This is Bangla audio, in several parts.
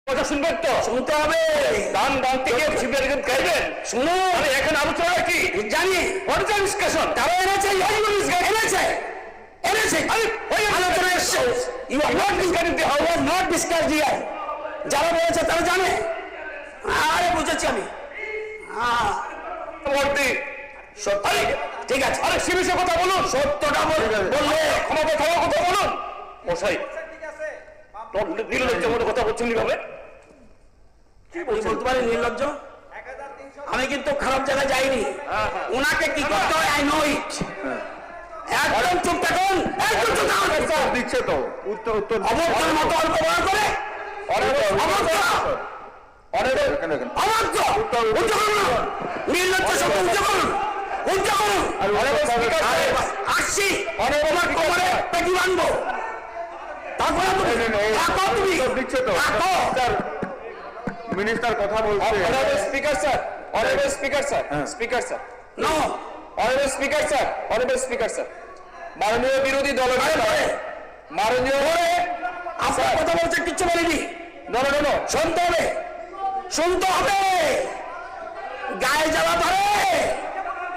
কথা শুনবেন তো? শুনতে হবে। দান দান থেকে শিবিরের খাইবেন। শুনো, আমি এখন আলোচনা কি জানি। What is discussion? তারা এনেছে, এনেছে। আলোচনা এসছে। You are not discussing the how was not discussed here. যারা বলেছে তারা জানে। আরে বুঝেছি আমি। হ্যাঁ, বলতে সত্যি ঠিক আছে। আরে সে বিষয়ে কথা বলুন। সত্যটা বললে ক্ষমতা থাকার কথা বলুন। মশাই নির্লজ্জের মতো কথা বলছেন কিভাবে? কি বলতে পারি নির্লজ্জ? আমি কিন্তু খারাপ জায়গায় যাইনি। ওনাকে কি করতে হয় আই নো ইট। একদম চুপ থাকুন। একদম চুপ থাকুন। দিচ্ছে তো উত্তর অবক্ষয়ের মতো অল্প বড় করে নির্লজ্জ শব্দ উচ্চ করুন। উচ্চ করুন। আসছি তোমার কোমরে পেটি বাঁধবো। তারপরে তুমি দিচ্ছে তো মিনিস্টার কথা বলছে। Speaker sir, honourable speaker sir, speaker sir, no honourable speaker sir, honourable speaker sir, মাননীয় বিরোধী দল মাননীয় আপনার কথা বলছে কিচ্ছু বলিনি। নো শুনতে হবে, শুনতে হবে। গায়ে জ্বালা ধরে।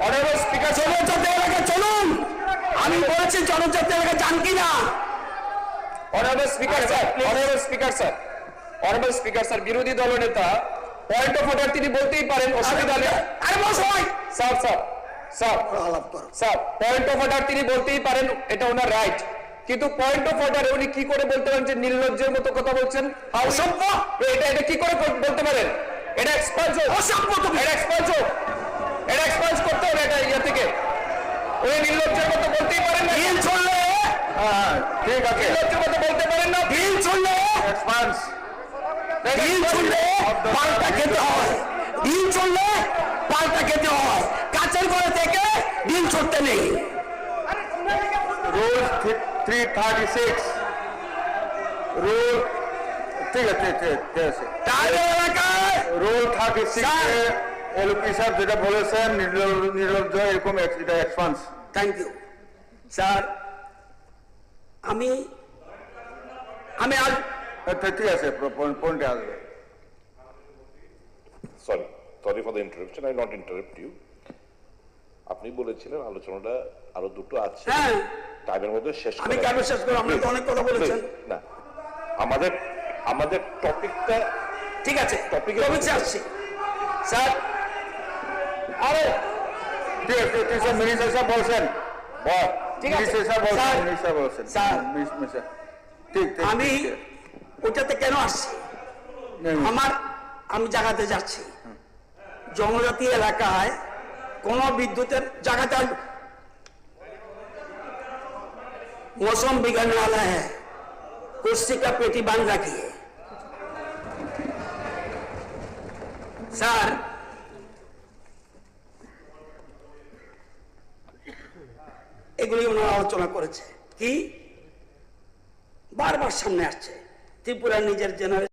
অনারেবল স্পিকার জনজাতি এলাকা চলুন। আমি বলেছি জনজাতি এলাকা যান কিনা। Honourable speaker sir, honourable speaker sir, honourable speaker sir, বিরোধী দলনেতা পয়েন্ট অফ অর্ডার তিনি বলতেই পারেন, অসুবিধা নেই। আরে বসাই sir, sir sir sir point of order তিনি বলতেই পারেন, এটা ওনার রাইট। কিন্তু পয়েন্ট অফ অর্ডার উনি কি করে বলতে পারেন যে নির্লজ্জের মতো কথা বলছেন? অসভ্য। এটা কি করে বলতে পারেন? এটা এক্সপান্স হোক। অসভ্য তুমি। এটা এক্সপান্স হোক। এটা এক্সপান্স করতে হবে এটা ইয়ে থেকে। উনি নির্লজ্জের মতো বলতেই পারেন না। বিল চললে ঠিক আছে, নির্লজ্জের মতো বলতে পারেন না। বিল চললে এক্সপান্স ডিল চললে পাল্টা খেতে হয়। ডিল চললে পাল্টা খেতে হয়। কাছের ঘরে থেকে ডিল ছুটতে নেই। রুল 336 রুল ঠিক আছে, ঠিক আছে। তাদের এলাকায় রুল 36 এলপি সাহেব যেটা বলেছেন নির্লজ্জ এরকম এটা এক্সপান্স। Thank you sir. আমি আজ ঠিক আছে, পয়েন্টে আসবে। Sorry for the interruption, I not interrupt you. আপনি বলেছিলেন আলোচনাটা আরো দুটো আছে, হ্যাঁ টাইমের মধ্যে শেষ আমি কেন শেষ করব? আপনি তো অনেক কথা বলেছেন। না, আমাদের টপিকটা ঠিক আছে, টপিকে আসছি স্যার। আরে ঠিক আছে, ঠিক আছে, মিনিস্টার সাহেব বলছেন। ঠিক আছে মিনিস্টার বলছেন স্যার। ঠিক আমি ওটাতে কেন আসছি? আমি জায়গাতে যাচ্ছি, জনজাতি এলাকায় কোন বিদ্যুতের জায়গাতে मौसम बिगड़ने वाला है, कुर्सी का पेटी बांध रखिए। স্যার এগুলি ওনারা আলোচনা করেছে কি বারবার সামনে আসছে। ত্রিপুরা নিজের জেনারেল